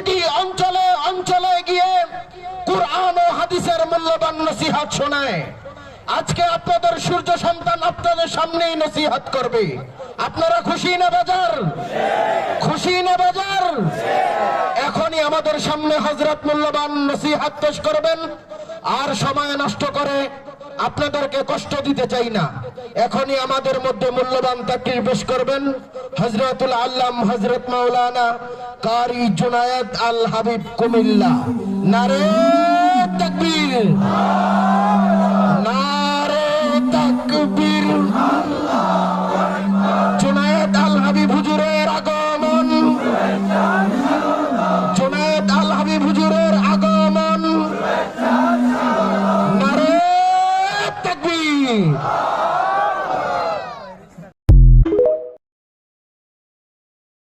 প্রতিটি অঞ্চলে অঞ্চলে গিয়ে কুরআন ও হাদিসের মূল্যবান নসিহত শোনায়। আজকে আপনাদের সূর্য সন্তান আপনাদের সামনেই নসিহত করবে। আপনারা খুশি না বাজার? খুশি না বাজার? এখনই আমাদের সামনে হযরত মূল্যবান নসিহত পেশ করবেন। আর সময় নষ্ট করে আপনাদেরকে কষ্ট দিতে চাই না। এখনই আমাদের মধ্যে মূল্যবান তাকরীর পেশ করবেন হযরতুল আল্লাম হযরত মাওলানা কারি জুনায়েদ আল হাবিব কুমিল্লা। নারে তাকবীর, নারে তাকবীর। জুনায়েদ আল হাবিব হুজুরের আগমন, জুনায়েদ আল হাবিব হুজুরের আগমন। নারে তাকবীর।